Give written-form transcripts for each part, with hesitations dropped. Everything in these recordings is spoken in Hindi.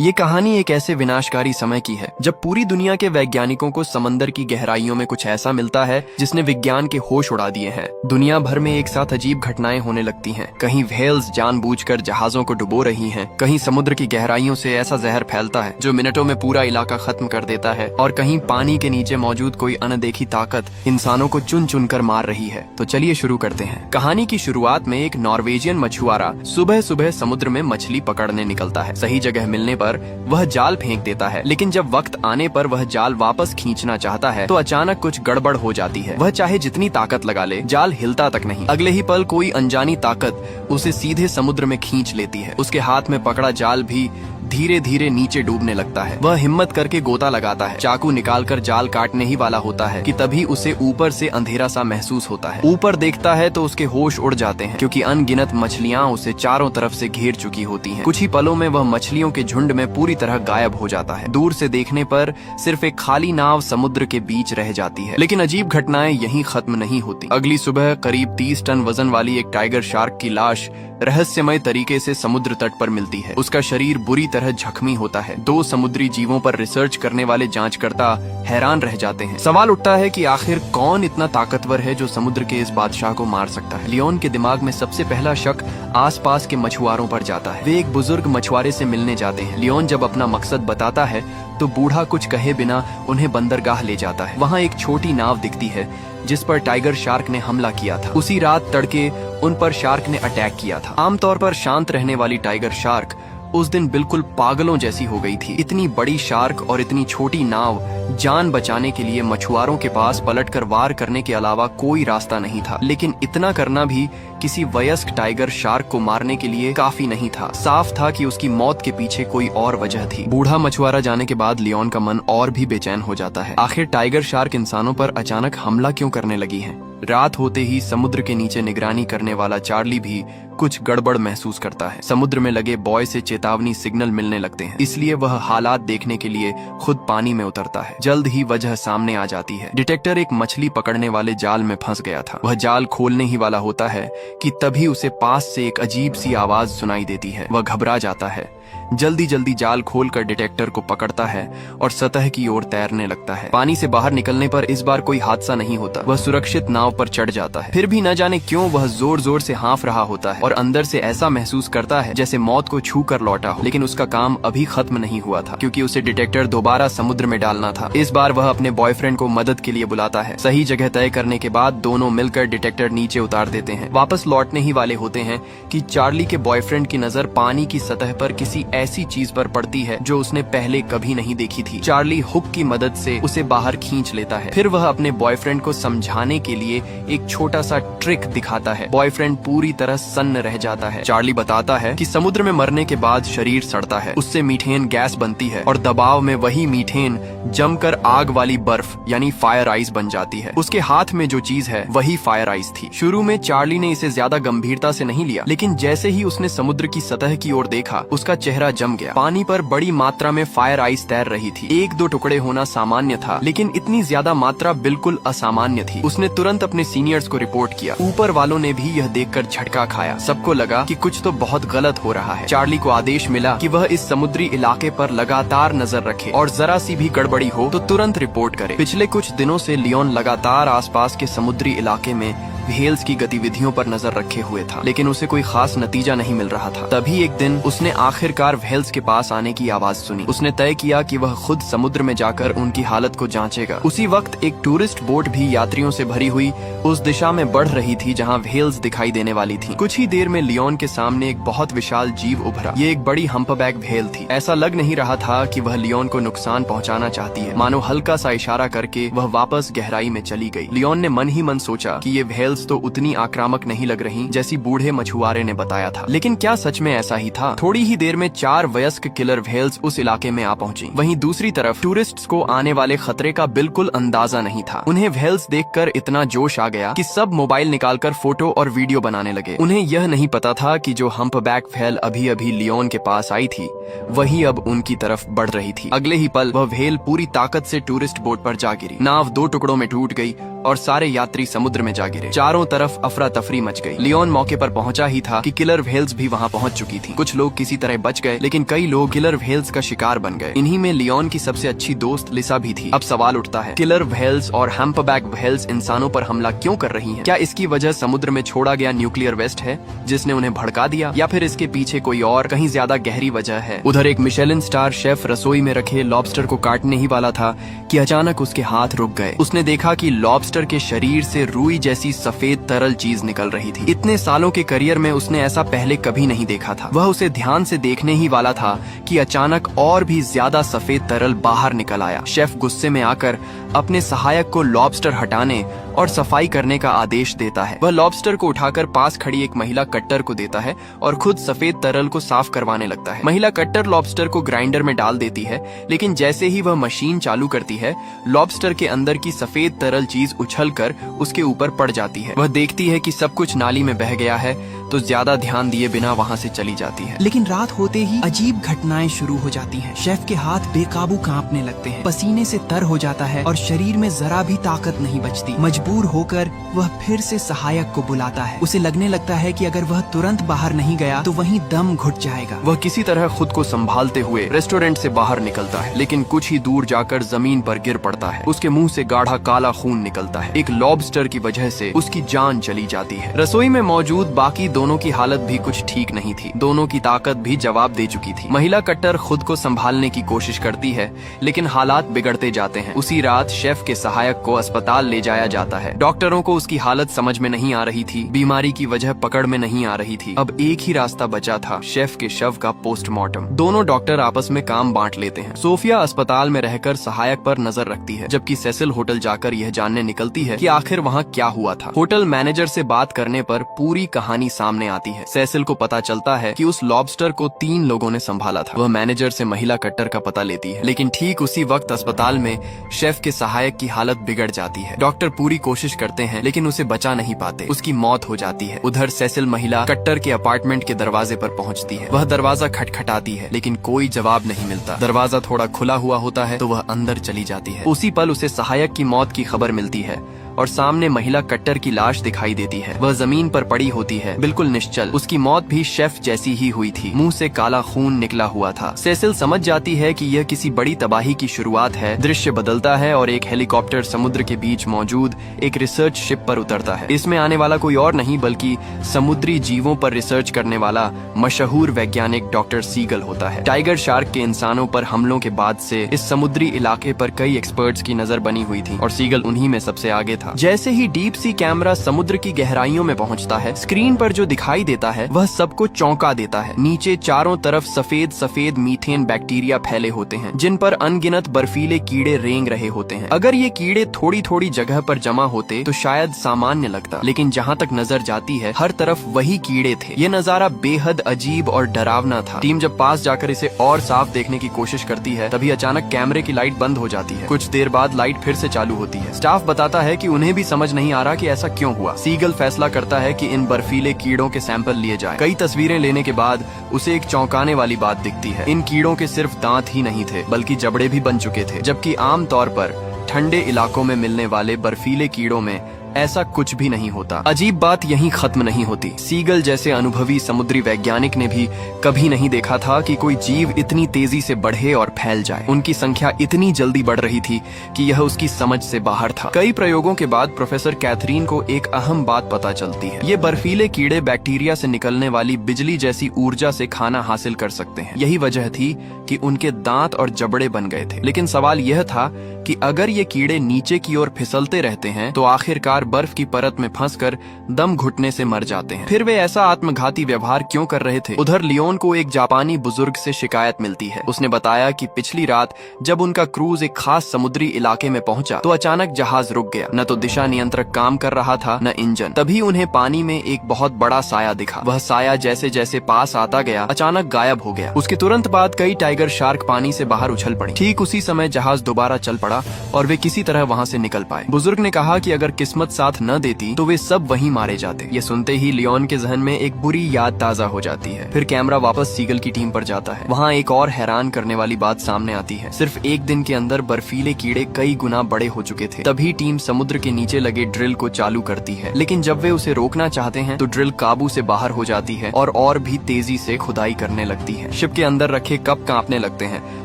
ये कहानी एक ऐसे विनाशकारी समय की है जब पूरी दुनिया के वैज्ञानिकों को समंदर की गहराइयों में कुछ ऐसा मिलता है जिसने विज्ञान के होश उड़ा दिए हैं। दुनिया भर में एक साथ अजीब घटनाएं होने लगती हैं। कहीं व्हेल्स जानबूझकर जहाजों को डुबो रही हैं, कहीं समुद्र की गहराइयों से ऐसा जहर फैलता है जो मिनटों में पूरा इलाका खत्म कर देता है, और कहीं पानी के नीचे मौजूद कोई अनदेखी ताकत इंसानों को चुन चुन कर मार रही है। तो चलिए शुरू करते हैं। कहानी की शुरुआत में एक नॉर्वेजियन मछुआरा सुबह सुबह समुद्र में मछली पकड़ने निकलता है। सही जगह मिलने पर वह जाल फेंक देता है, लेकिन जब वक्त आने पर वह जाल वापस खींचना चाहता है तो अचानक कुछ गड़बड़ हो जाती है। वह चाहे जितनी ताकत लगा ले, जाल हिलता तक नहीं। अगले ही पल कोई अनजानी ताकत उसे सीधे समुद्र में खींच लेती है। उसके हाथ में पकड़ा जाल भी धीरे धीरे नीचे डूबने लगता है। वह हिम्मत करके गोता लगाता है, चाकू निकालकर जाल काटने ही वाला होता है कि तभी उसे ऊपर से अंधेरा सा महसूस होता है। ऊपर देखता है तो उसके होश उड़ जाते हैं, क्योंकि अनगिनत मछलियां उसे चारों तरफ से घेर चुकी होती हैं। कुछ ही पलों में वह मछलियों के झुंड में पूरी तरह गायब हो जाता है। दूर से देखने पर सिर्फ एक खाली नाव समुद्र के बीच रह जाती है। लेकिन अजीब घटनाएं यहीं खत्म नहीं होती। अगली सुबह करीब 30 टन वजन वाली एक टाइगर शार्क की लाश रहस्यमय तरीके से समुद्र तट पर मिलती है। उसका शरीर बुरी तरह जख्मी होता है। 2 समुद्री जीवों पर रिसर्च करने वाले जांचकर्ता हैरान रह जाते हैं। सवाल उठता है कि आखिर कौन इतना ताकतवर है जो समुद्र के इस बादशाह को मार सकता है। लियोन के दिमाग में सबसे पहला शक आसपास के मछुआरों पर जाता है। वे एक बुजुर्ग मछुआरे से मिलने जाते हैं। लियोन जब अपना मकसद बताता है तो बूढ़ा कुछ कहे बिना उन्हें बंदरगाह ले जाता है। वहाँ एक छोटी नाव दिखती है जिस पर टाइगर शार्क ने हमला किया था। उसी रात तड़के उन पर शार्क ने अटैक किया था। आमतौर पर शांत रहने वाली टाइगर शार्क उस दिन बिल्कुल पागलों जैसी हो गई थी। इतनी बड़ी शार्क और इतनी छोटी नाव, जान बचाने के लिए मछुआरों के पास पलटकर वार करने के अलावा कोई रास्ता नहीं था। लेकिन इतना करना भी किसी वयस्क टाइगर शार्क को मारने के लिए काफी नहीं था। साफ था कि उसकी मौत के पीछे कोई और वजह थी। बूढ़ा मछुआरा जाने के बाद लियोन का मन और भी बेचैन हो जाता है। आखिर टाइगर शार्क इंसानों पर अचानक हमला क्यों करने लगी है? रात होते ही समुद्र के नीचे निगरानी करने वाला चार्ली भी कुछ गड़बड़ महसूस करता है। समुद्र में लगे बॉय से चेतावनी सिग्नल मिलने लगते हैं, इसलिए वह हालात देखने के लिए खुद पानी में उतरता है। जल्द ही वजह सामने आ जाती है। डिटेक्टर एक मछली पकड़ने वाले जाल में फंस गया था। वह जाल खोलने ही वाला होता है कि तभी उसे पास से एक अजीब सी आवाज सुनाई देती है। वह घबरा जाता है, जल्दी जल्दी जाल खोलकर डिटेक्टर को पकड़ता है और सतह की ओर तैरने लगता है। पानी से बाहर निकलने पर इस बार कोई हादसा नहीं होता। वह सुरक्षित नाव पर चढ़ जाता है। फिर भी न जाने क्यों वह जोर जोर से हाँफ रहा होता है और अंदर से ऐसा महसूस करता है जैसे मौत को छू कर लौटा हो। लेकिन उसका काम अभी खत्म नहीं हुआ था, क्योंकि उसे डिटेक्टर दोबारा समुद्र में डालना था। इस बार वह अपने बॉयफ्रेंड को मदद के लिए बुलाता है। सही जगह तय करने के बाद दोनों मिलकर डिटेक्टर नीचे उतार देते हैं। वापस लौटने ही वाले होते हैं कि चार्ली के बॉयफ्रेंड की नजर पानी की सतह पर किसी ऐसी चीज पर पड़ती है जो उसने पहले कभी नहीं देखी थी। चार्ली हुक की मदद से उसे बाहर खींच लेता है। फिर वह अपने बॉयफ्रेंड को समझाने के लिए एक छोटा सा ट्रिक दिखाता है। बॉयफ्रेंड पूरी तरह सन्न रह जाता है। चार्ली बताता है कि समुद्र में मरने के बाद शरीर सड़ता है, उससे मीथेन गैस बनती है और दबाव में वही मीथेन जमकर आग वाली बर्फ यानी फायर आइस बन जाती है। उसके हाथ में जो चीज है वही फायर आइस थी। शुरू में चार्ली ने इसे ज्यादा गंभीरता से नहीं लिया, लेकिन जैसे ही उसने समुद्र की सतह की ओर देखा, उसका चेहरा जम गया। पानी पर बड़ी मात्रा में फायर आइस तैर रही थी। 1-2 टुकड़े होना सामान्य था, लेकिन इतनी ज्यादा मात्रा बिल्कुल असामान्य थी। उसने तुरंत अपने सीनियर्स को रिपोर्ट किया। ऊपर वालों ने भी यह देखकर झटका खाया। सबको लगा कि कुछ तो बहुत गलत हो रहा है। चार्ली को आदेश मिला कि वह इस समुद्री इलाके पर लगातार नजर रखे और जरा सी भी गड़बड़ी हो तो तुरंत रिपोर्ट करे। पिछले कुछ दिनों से लियोन लगातार आसपास के समुद्री इलाके में व्हेल्स की गतिविधियों पर नजर रखे हुए था, लेकिन उसे कोई खास नतीजा नहीं मिल रहा था। तभी एक दिन उसने आखिरकार व्हेल्स के पास आने की आवाज सुनी। उसने तय किया कि वह खुद समुद्र में जाकर उनकी हालत को जांचेगा। उसी वक्त एक टूरिस्ट बोट भी यात्रियों से भरी हुई उस दिशा में बढ़ रही थी जहां व्हेल्स दिखाई देने वाली थी। कुछ ही देर में लियोन के सामने एक बहुत विशाल जीव उभरा। ये एक बड़ी हम्पबैक व्हेल थी। ऐसा लग नहीं रहा था कि वह लियोन को नुकसान पहुंचाना चाहती है। मानो हल्का सा इशारा करके वह वापस गहराई में चली गई। लियोन ने मन ही मन सोचा कि ये व्हेल्स तो उतनी आक्रामक नहीं लग रही जैसी बूढ़े मछुआरे ने बताया था। लेकिन क्या सच में ऐसा ही था? थोड़ी ही देर में 4 वयस्क किलर व्हेल्स उस इलाके में आ पहुंची। वहीं दूसरी तरफ टूरिस्ट्स को आने वाले खतरे का बिल्कुल अंदाजा नहीं था। उन्हें व्हेल्स देखकर इतना जोश आ गया कि सब मोबाइल निकालकर फोटो और वीडियो बनाने लगे। उन्हें यह नहीं पता था कि जो हम्पबैक व्हेल अभी अभी लियोन के पास आई थी वही अब उनकी तरफ बढ़ रही थी। अगले ही पल वह व्हेल पूरी ताकत से टूरिस्ट बोट पर जा गिरी। नाव 2 टुकड़ों में टूट गई और सारे यात्री समुद्र में जा गिरे। चारों तरफ अफरा तफरी मच गई। लियोन मौके पर पहुंचा ही था कि किलर व्हेल्स भी वहां पहुंच चुकी थी। कुछ लोग किसी तरह बच गए, लेकिन कई लोग किलर व्हेल्स का शिकार बन गए। इन्हीं में लियोन की सबसे अच्छी दोस्त लिसा भी थी। अब सवाल उठता है, किलर व्हेल्स और हम्पबैक व्हेल्स इंसानों पर हमला क्यों कर रही हैं? क्या इसकी वजह समुद्र में छोड़ा गया न्यूक्लियर वेस्ट है जिसने उन्हें भड़का दिया, या फिर इसके पीछे कोई और कहीं ज्यादा गहरी वजह है? उधर एक मिशेलिन स्टार शेफ रसोई में रखे लॉबस्टर को काटने ही वाला था कि अचानक उसके हाथ रुक गए। उसने देखा कि लॉबस्टर के शरीर से रुई जैसी सफेद तरल चीज निकल रही थी। इतने सालों के करियर में उसने ऐसा पहले कभी नहीं देखा था। वह उसे ध्यान से देखने ही वाला था कि अचानक और भी ज्यादा सफेद तरल बाहर निकल आया। शेफ गुस्से में आकर अपने सहायक को लॉबस्टर हटाने और सफाई करने का आदेश देता है। वह लॉबस्टर को उठाकर पास खड़ी एक महिला कट्टर को देता है और खुद सफेद तरल को साफ करवाने लगता है। महिला कट्टर लॉबस्टर को ग्राइंडर में डाल देती है, लेकिन जैसे ही वह मशीन चालू करती है, लॉबस्टर के अंदर की सफेद तरल चीज उछलकर उसके ऊपर पड़ जाती है। वह देखती है कि सब कुछ नाली में बह गया है, तो ज्यादा ध्यान दिए बिना वहाँ से चली जाती है। लेकिन रात होते ही अजीब घटनाएं शुरू हो जाती हैं। शेफ के हाथ बेकाबू कांपने लगते हैं, पसीने से तर हो जाता है और शरीर में जरा भी ताकत नहीं बचती। मजबूर होकर वह फिर से सहायक को बुलाता है। उसे लगने लगता है कि अगर वह तुरंत बाहर नहीं गया तो वहीं दम घुट जाएगा। वह किसी तरह खुद को संभालते हुए रेस्टोरेंट से बाहर निकलता है, लेकिन कुछ ही दूर जाकर जमीन पर गिर पड़ता है। उसके मुंह से गाढ़ा काला खून निकलता है। एक लॉबस्टर की वजह से उसकी जान चली जाती है। रसोई में मौजूद बाकी दोनों की हालत भी कुछ ठीक नहीं थी। दोनों की ताकत भी जवाब दे चुकी थी। महिला कट्टर खुद को संभालने की कोशिश करती है, लेकिन हालात बिगड़ते जाते हैं। उसी रात शेफ के सहायक को अस्पताल ले जाया जाता है। डॉक्टरों को उसकी हालत समझ में नहीं आ रही थी, बीमारी की वजह पकड़ में नहीं आ रही थी। अब एक ही रास्ता बचा था, शेफ के शव का पोस्टमार्टम। दोनों डॉक्टर आपस में काम बांट लेते हैं। सोफिया अस्पताल में रहकर सहायक पर नजर रखती है, जबकि सेसिल होटल जाकर यह जानने निकलती है कि आखिर वहाँ क्या हुआ था। होटल मैनेजर से बात करने पर पूरी कहानी सामने आती है। सेसिल को पता चलता है कि उस लॉबस्टर को 3 लोगों ने संभाला था। वह मैनेजर से महिला कट्टर का पता लेती है, लेकिन ठीक उसी वक्त अस्पताल में शेफ के सहायक की हालत बिगड़ जाती है। डॉक्टर पूरी कोशिश करते हैं, लेकिन उसे बचा नहीं पाते। उसकी मौत हो जाती है। उधर सेसिल महिला कट्टर के अपार्टमेंट के दरवाजे पर पहुंचती है। वह दरवाजा खटखटाती है, लेकिन कोई जवाब नहीं मिलता। दरवाजा थोड़ा खुला हुआ होता है तो वह अंदर चली जाती है। उसी पल उसे सहायक की मौत की खबर मिलती है और सामने महिला कट्टर की लाश दिखाई देती है। वह जमीन पर पड़ी होती है, बिल्कुल निश्चल। उसकी मौत भी शेफ जैसी ही हुई थी। मुंह से काला खून निकला हुआ था। सेसिल समझ जाती है कि यह किसी बड़ी तबाही की शुरुआत है। दृश्य बदलता है और एक हेलीकॉप्टर समुद्र के बीच मौजूद एक रिसर्च शिप पर उतरता है। इसमें आने वाला कोई और नहीं बल्कि समुद्री जीवों पर रिसर्च करने वाला मशहूर वैज्ञानिक डॉक्टर सीगल होता है। टाइगर शार्क के इंसानों पर हमलों के बाद से इस समुद्री इलाके पर कई एक्सपर्ट्स की नजर बनी हुई थी और सीगल उन्हीं में सबसे आगे था। जैसे ही डीप सी कैमरा समुद्र की गहराइयों में पहुंचता है, स्क्रीन पर जो दिखाई देता है वह सबको चौंका देता है। नीचे चारों तरफ सफेद सफेद मीथेन बैक्टीरिया फैले होते हैं, जिन पर अनगिनत बर्फीले कीड़े रेंग रहे होते हैं। अगर ये कीड़े थोड़ी थोड़ी जगह पर जमा होते तो शायद सामान्य लगता, लेकिन जहाँ तक नजर जाती है हर तरफ वही कीड़े थे। ये नजारा बेहद अजीब और डरावना था। टीम जब पास जाकर इसे और साफ देखने की कोशिश करती है, तभी अचानक कैमरे की लाइट बंद हो जाती है। कुछ देर बाद लाइट फिर से चालू होती है। स्टाफ बताता है कि उन्हें भी समझ नहीं आ रहा कि ऐसा क्यों हुआ। सीगल फैसला करता है कि इन बर्फीले कीड़ों के सैंपल लिए जाएं। कई तस्वीरें लेने के बाद उसे एक चौंकाने वाली बात दिखती है। इन कीड़ों के सिर्फ दांत ही नहीं थे, बल्कि जबड़े भी बन चुके थे, जबकि आम तौर पर ठंडे इलाकों में मिलने वाले बर्फीले कीड़ों में ऐसा कुछ भी नहीं होता। अजीब बात यहीं खत्म नहीं होती। सीगल जैसे अनुभवी समुद्री वैज्ञानिक ने भी कभी नहीं देखा था कि कोई जीव इतनी तेजी से बढ़े और फैल जाए। उनकी संख्या इतनी जल्दी बढ़ रही थी कि यह उसकी समझ से बाहर था। कई प्रयोगों के बाद प्रोफेसर कैथरीन को एक अहम बात पता चलती है। ये बर्फीले कीड़े बैक्टीरिया से निकलने वाली बिजली जैसी ऊर्जा से खाना हासिल कर सकते हैं। यही वजह थी कि उनके दांत और जबड़े बन गए थे। लेकिन सवाल यह था कि अगर ये कीड़े नीचे की ओर फिसलते रहते हैं तो आखिरकार बर्फ की परत में फंसकर दम घुटने से मर जाते हैं। फिर वे ऐसा आत्मघाती व्यवहार क्यों कर रहे थे? उधर लियोन को एक जापानी बुजुर्ग से शिकायत मिलती है। उसने बताया कि पिछली रात जब उनका क्रूज एक खास समुद्री इलाके में पहुंचा तो अचानक जहाज रुक गया। न तो दिशा नियंत्रक काम कर रहा था, न इंजन। तभी उन्हें पानी में एक बहुत बड़ा साया दिखा। वह साया जैसे जैसे पास आता गया अचानक गायब हो गया। उसके तुरंत बाद कई टाइगर शार्क पानी से बाहर उछल पड़ी। ठीक उसी समय जहाज दोबारा चल पड़ा मिला और वे किसी तरह वहाँ से निकल पाए। बुजुर्ग ने कहा कि अगर किस्मत साथ न देती तो वे सब वहीं मारे जाते। ये सुनते ही लियोन के जहन में एक बुरी याद ताजा हो जाती है। फिर कैमरा वापस सीगल की टीम पर जाता है। वहाँ एक और हैरान करने वाली बात सामने आती है। सिर्फ एक दिन के अंदर बर्फीले कीड़े कई गुना बड़े हो चुके थे। तभी टीम समुद्र के नीचे लगे ड्रिल को चालू करती है, लेकिन जब वे उसे रोकना चाहते हैं तो ड्रिल काबू से बाहर हो जाती है और भी तेजी से खुदाई करने लगती है। शिप के अंदर रखे कप कांपने लगते हैं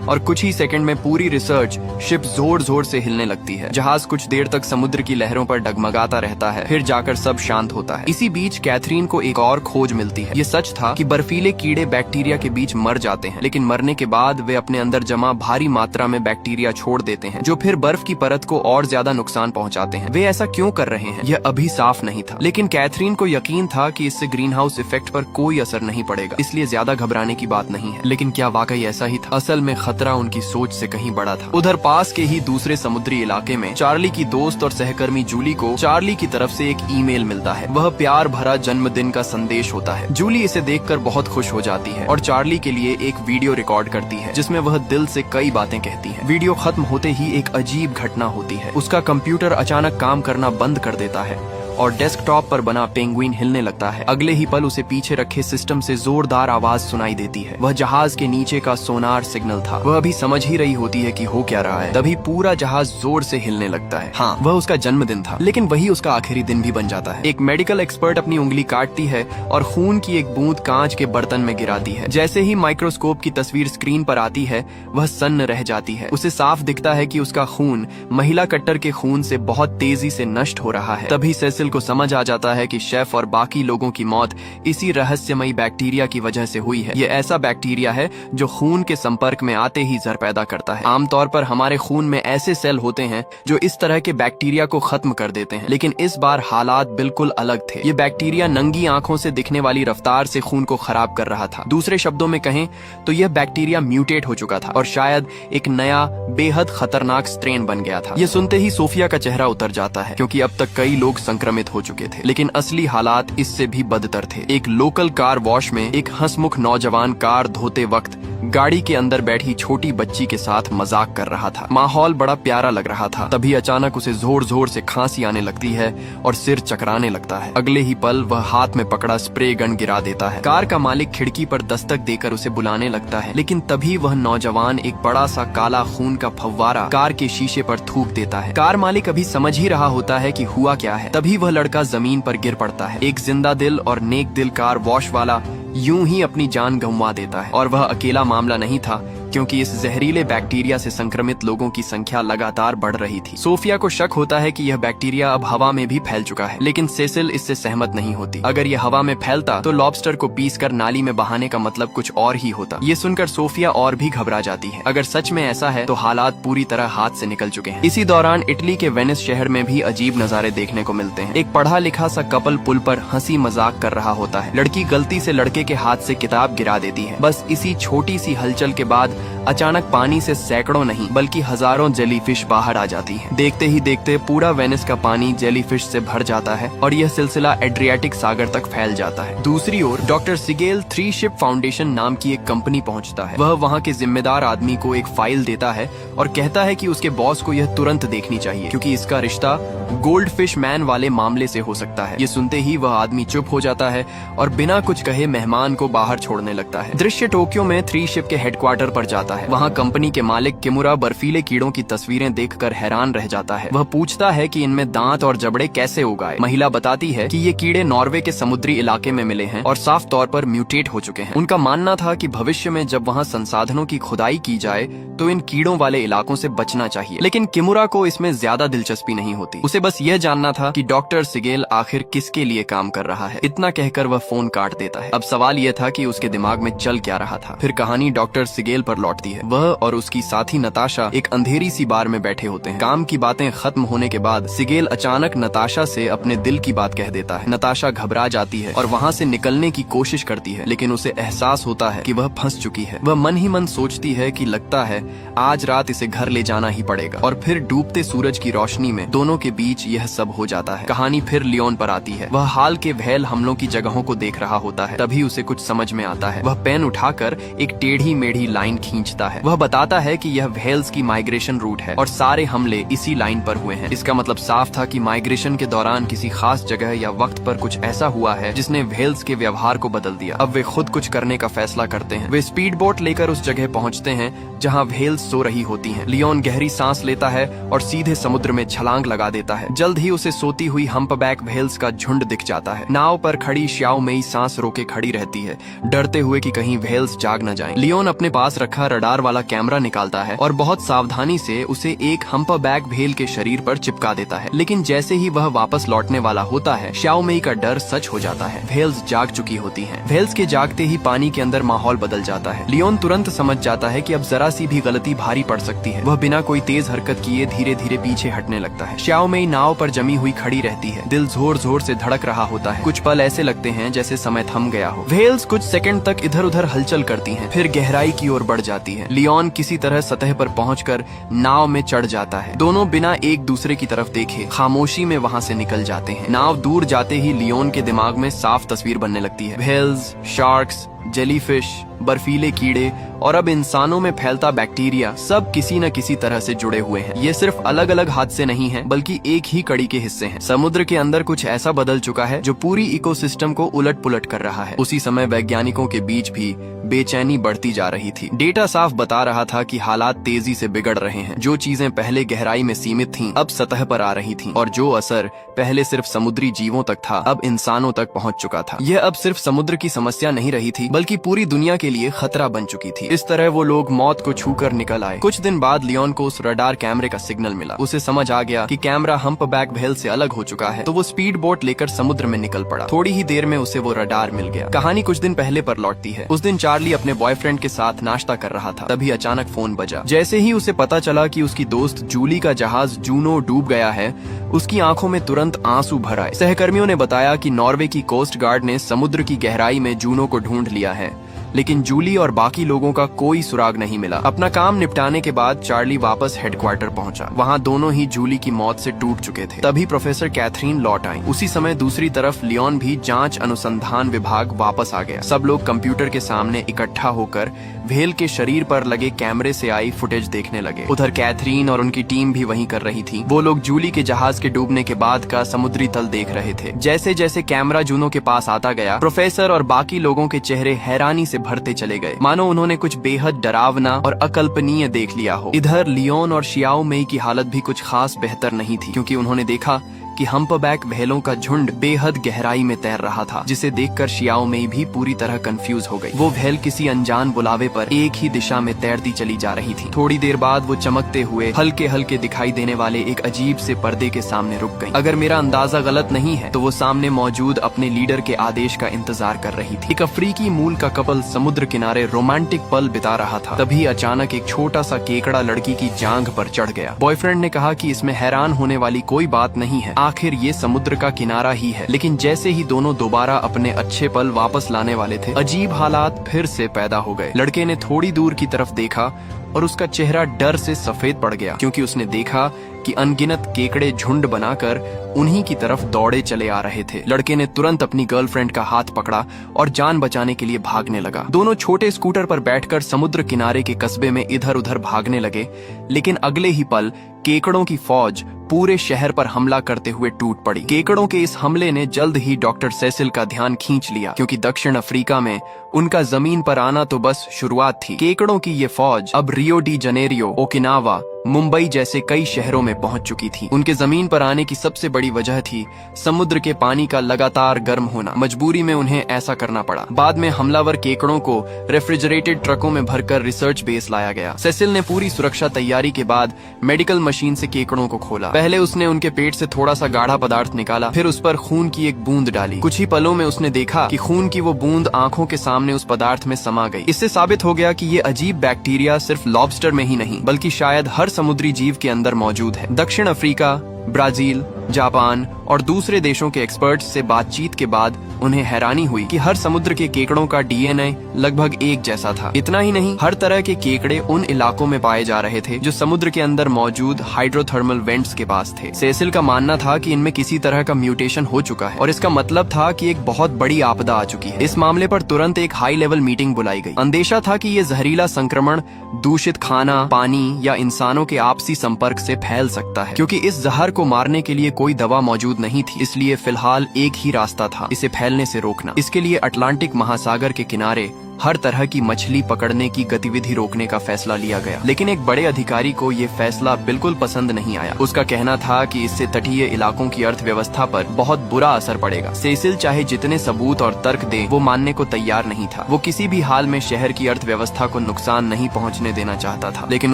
और कुछ ही सेकंड में पूरी रिसर्च शिप जोर जोर से हिलने लगती है। जहाज कुछ देर तक समुद्र की लहरों पर डगमगाता रहता है, फिर जाकर सब शांत होता है। इसी बीच कैथरीन को एक और खोज मिलती है। ये सच था कि बर्फीले कीड़े बैक्टीरिया के बीच मर जाते हैं, लेकिन मरने के बाद वे अपने अंदर जमा भारी मात्रा में बैक्टीरिया छोड़ देते हैं, जो फिर बर्फ की परत को और ज्यादा नुकसान पहुंचाते हैं। वे ऐसा क्यों कर रहे हैं यह अभी साफ नहीं था, लेकिन कैथरीन को यकीन था कि इससे ग्रीन हाउस इफेक्ट पर कोई असर नहीं पड़ेगा, इसलिए ज्यादा घबराने की बात नहीं है। लेकिन क्या वाकई ऐसा ही था? असल में खतरा उनकी सोच से कहीं बड़ा था। उधर पास के ही दूसरे समुद्री इलाके में चार्ली की दोस्त और सहकर्मी जूली को चार्ली की तरफ से एक ईमेल मिलता है। वह प्यार भरा जन्मदिन का संदेश होता है। जूली इसे देखकर बहुत खुश हो जाती है और चार्ली के लिए एक वीडियो रिकॉर्ड करती है, जिसमें वह दिल से कई बातें कहती है। वीडियो खत्म होते ही एक अजीब घटना होती है। उसका कंप्यूटर अचानक काम करना बंद कर देता है और डेस्कटॉप पर बना पेंगुइन हिलने लगता है। अगले ही पल उसे पीछे रखे सिस्टम से जोरदार आवाज सुनाई देती है। वह जहाज के नीचे का सोनार सिग्नल था। वह अभी समझ ही रही होती है कि हो क्या रहा है। तभी पूरा जहाज जोर से हिलने लगता है। हाँ, वह उसका जन्मदिन था, लेकिन वही उसका आखिरी दिन भी बन जाता है। एक मेडिकल एक्सपर्ट अपनी उंगली काटती है और खून की एक बूंद कांच के बर्तन में गिराती है। जैसे ही माइक्रोस्कोप की तस्वीर स्क्रीन पर आती है, वह सन्न रह जाती है। उसे साफ दिखता है कि उसका खून महिला कट्टर के खून से बहुत तेजी से नष्ट हो रहा है। तभी सेसिल को समझ आ जाता है कि शेफ और बाकी लोगों की मौत इसी रहस्यमयी बैक्टीरिया की वजह से हुई है। ये ऐसा बैक्टीरिया है जो खून के संपर्क में आते ही जहर पैदा करता है। आमतौर पर हमारे खून में ऐसे सेल होते हैं जो इस तरह के बैक्टीरिया को खत्म कर देते हैं, लेकिन इस बार हालात बिल्कुल अलग थे। ये बैक्टीरिया नंगी आंखों से दिखने वाली रफ्तार से खून को खराब कर रहा था। दूसरे शब्दों में कहें तो यह बैक्टीरिया म्यूटेट हो चुका था और शायद एक नया बेहद खतरनाक स्ट्रेन बन गया था। ये सुनते ही सोफिया का चेहरा उतर जाता है, क्योंकि अब तक कई लोग संक्रमित हो चुके थे, लेकिन असली हालात इससे भी बदतर थे। एक लोकल कार वॉश में एक हंसमुख नौजवान कार धोते वक्त गाड़ी के अंदर बैठी छोटी बच्ची के साथ मजाक कर रहा था। माहौल बड़ा प्यारा लग रहा था। तभी अचानक उसे जोर जोर से खांसी आने लगती है और सिर चकराने लगता है। अगले ही पल वह हाथ में पकड़ा स्प्रे गन गिरा देता है। कार का मालिक खिड़की पर दस्तक देकर उसे बुलाने लगता है, लेकिन तभी वह नौजवान एक बड़ा सा काला खून का फव्वारा कार के शीशे पर थूक देता है। कार मालिक अभी समझ ही रहा होता है कि हुआ क्या है। तभी वह लड़का जमीन पर गिर पड़ता है। एक जिंदा दिल और नेक दिल कार वॉश वाला यूं ही अपनी जान गंवा देता है। और वह अकेला मामला नहीं था, क्योंकि इस जहरीले बैक्टीरिया से संक्रमित लोगों की संख्या लगातार बढ़ रही थी। सोफिया को शक होता है कि यह बैक्टीरिया अब हवा में भी फैल चुका है, लेकिन सेसिल इससे सहमत नहीं होती। अगर यह हवा में फैलता तो लॉबस्टर को पीसकर नाली में बहाने का मतलब कुछ और ही होता। ये सुनकर सोफिया और भी घबरा जाती है। अगर सच में ऐसा है तो हालात पूरी तरह हाथ से निकल चुके हैं। इसी दौरान इटली के वेनिस शहर में भी अजीब नजारे देखने को मिलते हैं। एक पढ़ा लिखा सा कपल पुल पर हंसी मजाक कर रहा होता है। लड़की गलती से लड़के के हाथ से किताब गिरा देती है। बस इसी छोटी सी हलचल के बाद अचानक पानी से सैकड़ों नहीं बल्कि हजारों जेलीफिश बाहर आ जाती हैं। देखते ही देखते पूरा वेनिस का पानी जेलीफिश से भर जाता है और यह सिलसिला एड्रियाटिक सागर तक फैल जाता है। दूसरी ओर डॉक्टर सिगेल 3 शिप फाउंडेशन नाम की एक कंपनी पहुंचता है। वह वहां के जिम्मेदार आदमी को एक फाइल देता है और कहता है कि उसके बॉस को यह तुरंत देखनी चाहिए, क्योंकि इसका रिश्ता गोल्ड फिश मैन वाले मामले से हो सकता है। ये सुनते ही वह आदमी चुप हो जाता है और बिना कुछ कहे मेहमान को बाहर छोड़ने लगता है। दृश्य टोक्यो में 3 शिप के हेडक्वार्टर पर जाता है। वहाँ कंपनी के मालिक किमुरा बर्फीले कीड़ों की तस्वीरें देखकर हैरान रह जाता है। वह पूछता है कि इनमें दांत और जबड़े कैसे उगाए। महिला बताती है कि ये कीड़े नॉर्वे के समुद्री इलाके में मिले हैं और साफ तौर पर म्यूटेट हो चुके हैं। उनका मानना था कि भविष्य में जब वहाँ संसाधनों की खुदाई की जाए तो इन कीड़ों वाले इलाकों से बचना चाहिए। लेकिन किमुरा को इसमें ज्यादा दिलचस्पी नहीं होती। उसे बस यह जानना था कि डॉक्टर सिगेल आखिर किसके लिए काम कर रहा है। इतना कहकर वह फोन काट देता है। अब सवाल यह था कि उसके दिमाग में चल क्या रहा था। फिर कहानी डॉक्टर सिगेल पर लौटती है। वह और उसकी साथी नताशा एक अंधेरी सी बार में बैठे होते हैं। काम की बातें खत्म होने के बाद सिगेल अचानक नताशा से अपने दिल की बात कह देता है। नताशा घबरा जाती है और वहाँ से निकलने की कोशिश करती है, लेकिन उसे एहसास होता है कि वह फंस चुकी है। वह मन ही मन सोचती है कि लगता है आज रात इसे घर ले जाना ही पड़ेगा। और फिर डूबते सूरज की रोशनी में दोनों के बीच यह सब हो जाता है। कहानी फिर लियोन पर आती है। वह हाल के व्हेल हमलों की जगहों को देख रहा होता है। तभी उसे कुछ समझ में आता है। वह पेन उठाकर एक टेढ़ी मेढ़ी लाइन खींच खींचता है। वह बताता है कि यह व्हेल्स की माइग्रेशन रूट है और सारे हमले इसी लाइन पर हुए हैं। इसका मतलब साफ था कि माइग्रेशन के दौरान किसी खास जगह या वक्त पर कुछ ऐसा हुआ है जिसने व्हेल्स के व्यवहार को बदल दिया। अब वे खुद कुछ करने का फैसला करते हैं। वे स्पीड बोट लेकर उस जगह पहुंचते हैं जहां व्हेल्स सो रही होती हैं। लियोन गहरी सांस लेता है और सीधे समुद्र में छलांग लगा देता है। जल्द ही उसे सोती हुई हम्पबैक व्हेल्स का झुंड दिख जाता है। नाव पर खड़ी श्याओ मेई सांस रोके खड़ी रहती है, डरते हुए कि कहीं व्हेल्स जाग न जाएं। लियोन अपने पास रखा रडार वाला कैमरा निकालता है और बहुत सावधानी से उसे एक हम्पबैक व्हेल के शरीर पर चिपका देता है। लेकिन जैसे ही वह वापस लौटने वाला होता है, श्याओ मेई का डर सच हो जाता है। व्हेल्स जाग चुकी होती हैं। व्हेल्स के जागते ही पानी के अंदर माहौल बदल जाता है। लियोन तुरंत समझ जाता है कि अब जरा सी भी गलती भारी पड़ सकती है। वह बिना कोई तेज हरकत किए धीरे धीरे पीछे हटने लगता है। श्याओ मेई नाव पर जमी हुई खड़ी रहती है। दिल जोर जोर से धड़क रहा होता है। कुछ पल ऐसे लगते हैं जैसे समय थम गया हो। व्हेल्स कुछ सेकंड तक इधर उधर हलचल करती हैं, फिर गहराई की ओर बढ़ जाती है। लियोन किसी तरह सतह पर पहुंचकर नाव में चढ़ जाता है। दोनों बिना एक दूसरे की तरफ देखे खामोशी में वहां से निकल जाते हैं। नाव दूर जाते ही लियोन के दिमाग में साफ तस्वीर बनने लगती है। व्हेल्स, शार्क्स, जेलीफिश, बर्फीले कीड़े और अब इंसानों में फैलता बैक्टीरिया सब किसी न किसी तरह से जुड़े हुए हैं। ये सिर्फ अलग अलग हादसे नहीं हैं, बल्कि एक ही कड़ी के हिस्से हैं। समुद्र के अंदर कुछ ऐसा बदल चुका है जो पूरी इकोसिस्टम को उलट पुलट कर रहा है। उसी समय वैज्ञानिकों के बीच भी बेचैनी बढ़ती जा रही थी। डेटा साफ बता रहा था कि हालात तेजी से बिगड़ रहे हैं। जो चीजें पहले गहराई में सीमित थीं, अब सतह पर आ रही थीं, और जो असर पहले सिर्फ समुद्री जीवों तक था, अब इंसानों तक पहुंच चुका था। यह अब सिर्फ समुद्र की समस्या नहीं रही थी, बल्कि पूरी दुनिया के लिए खतरा बन चुकी थी। इस तरह वो लोग मौत को छूकर निकल आए। कुछ दिन बाद लियोन को उस रडार कैमरे का सिग्नल मिला। उसे समझ आ गया कि कैमरा हम्पबैक व्हेल से अलग हो चुका है, तो वो स्पीड बोट लेकर समुद्र में निकल पड़ा। थोड़ी ही देर में उसे वो रडार मिल गया। कहानी कुछ दिन पहले पर लौटती है। उस दिन चार्ली अपने बॉयफ्रेंड के साथ नाश्ता कर रहा था। तभी अचानक फोन बजा। जैसे ही उसे पता चला कि उसकी दोस्त जूली का जहाज जूनो डूब गया है, उसकी आंखों में तुरंत आंसू भर आए। सहकर्मियों ने बताया कि नॉर्वे की कोस्ट गार्ड ने समुद्र की गहराई में जूनो को ढूंढ लिया है, लेकिन जूली और बाकी लोगों का कोई सुराग नहीं मिला। अपना काम निपटाने के बाद चार्ली वापस हेडक्वार्टर पहुंचा। वहां दोनों ही जूली की मौत से टूट चुके थे। तभी प्रोफेसर कैथरीन लौट आई। उसी समय दूसरी तरफ लियोन भी जांच अनुसंधान विभाग वापस आ गया। सब लोग कंप्यूटर के सामने इकट्ठा होकर व्हेल के शरीर पर लगे कैमरे से आई फुटेज देखने लगे। उधर कैथरीन और उनकी टीम भी वहीं कर रही थी। वो लोग जूली के जहाज के डूबने के बाद का समुद्री तल देख रहे थे। जैसे जैसे कैमरा जूनो के पास आता गया, प्रोफेसर और बाकी लोगों के चेहरे हैरानी से भरते चले गए, मानो उन्होंने कुछ बेहद डरावना और अकल्पनीय देख लिया हो। इधर लियोन और श्याओ मेई की हालत भी कुछ खास बेहतर नहीं थी, क्योंकि उन्होंने देखा कि हम्पबैक व्हेलों का झुंड बेहद गहराई में तैर रहा था, जिसे देखकर श्याओ मेई भी पूरी तरह कंफ्यूज हो गई। वो व्हेल किसी अनजान बुलावे पर एक ही दिशा में तैरती चली जा रही थी। थोड़ी देर बाद वो चमकते हुए हल्के हल्के दिखाई देने वाले एक अजीब से पर्दे के सामने रुक गई। अगर मेरा अंदाजा गलत नहीं है तो वो सामने मौजूद अपने लीडर के आदेश का इंतजार कर रही थी। एक अफ्रीकी मूल का कपल समुद्र किनारे रोमांटिक पल बिता रहा था। तभी अचानक एक छोटा सा केकड़ा लड़की की जांघ पर चढ़ गया। बॉयफ्रेंड ने कहा कि इसमें हैरान होने वाली कोई बात नहीं है, आखिर ये समुद्र का किनारा ही है। लेकिन जैसे ही दोनों दोबारा अपने अच्छे पल वापस लाने वाले थे, अजीब हालात फिर से पैदा हो गए। लड़के ने थोड़ी दूर की तरफ देखा और उसका चेहरा डर से सफेद पड़ गया, क्योंकि उसने देखा कि अनगिनत केकड़े झुंड बनाकर उन्हीं की तरफ दौड़े चले आ रहे थे। लड़के ने तुरंत अपनी गर्लफ्रेंड का हाथ पकड़ा और जान बचाने के लिए भागने लगा। दोनों छोटे स्कूटर पर बैठकर समुद्र किनारे के कस्बे में इधर उधर भागने लगे, लेकिन अगले ही पल केकड़ों की फौज पूरे शहर पर हमला करते हुए टूट पड़ी। केकड़ों के इस हमले ने जल्द ही डॉक्टर सेसिल का ध्यान खींच लिया, क्योंकि दक्षिण अफ्रीका में उनका जमीन पर आना तो बस शुरुआत थी। केकड़ों की ये फौज अब Rio de Janeiro, Okinawa, Mumbai जैसे कई शहरों में पहुंच चुकी थी। उनके जमीन पर आने की सबसे बड़ी वजह थी समुद्र के पानी का लगातार गर्म होना। मजबूरी में उन्हें ऐसा करना पड़ा। बाद में हमलावर केकड़ों को रेफ्रिजरेटेड ट्रकों में भरकर रिसर्च बेस लाया गया। सेसिल ने पूरी सुरक्षा तैयारी के बाद मेडिकल मशीन से केकड़ों को खोला। पहले उसने उनके पेट से थोड़ा सा गाढ़ा पदार्थ निकाला, फिर उस पर खून की एक बूंद डाली। कुछ ही पलों में उसने देखा कि खून की वो बूंद आंखों के सामने उस पदार्थ में समा गई। इससे साबित हो गया कि ये अजीब बैक्टीरिया सिर्फ लॉबस्टर में ही नहीं, बल्कि शायद हर समुद्री जीव के अंदर मौजूद है। दक्षिण अफ्रीका, ब्राजील, जापान और दूसरे देशों के एक्सपर्ट्स से बातचीत के बाद उन्हें हैरानी हुई कि हर समुद्र के केकड़ों का डीएनए लगभग एक जैसा था। इतना ही नहीं, हर तरह के केकड़े उन इलाकों में पाए जा रहे थे जो समुद्र के अंदर मौजूद हाइड्रोथर्मल वेंट्स के पास थे। सेसिल का मानना था कि इनमें किसी तरह का म्यूटेशन हो चुका है और इसका मतलब था कि एक बहुत बड़ी आपदा आ चुकी है। इस मामले पर तुरंत एक हाई लेवल मीटिंग बुलाई गई। अंदेशा था कि ये जहरीला संक्रमण दूषित खाना, पानी या इंसानों के आपसी संपर्क से फैल सकता है। क्योंकि इस जहर को मारने के लिए कोई दवा मौजूद नहीं थी, इसलिए फिलहाल एक ही रास्ता था, इसे फैलने से रोकना। इसके लिए अटलांटिक महासागर के किनारे हर तरह की मछली पकड़ने की गतिविधि रोकने का फैसला लिया गया। लेकिन एक बड़े अधिकारी को ये फैसला बिल्कुल पसंद नहीं आया। उसका कहना था कि इससे तटीय इलाकों की अर्थव्यवस्था पर बहुत बुरा असर पड़ेगा। सेसिल चाहे जितने सबूत और तर्क दे, वो मानने को तैयार नहीं था। वो किसी भी हाल में शहर की अर्थव्यवस्था को नुकसान नहीं पहुंचने देना चाहता था, लेकिन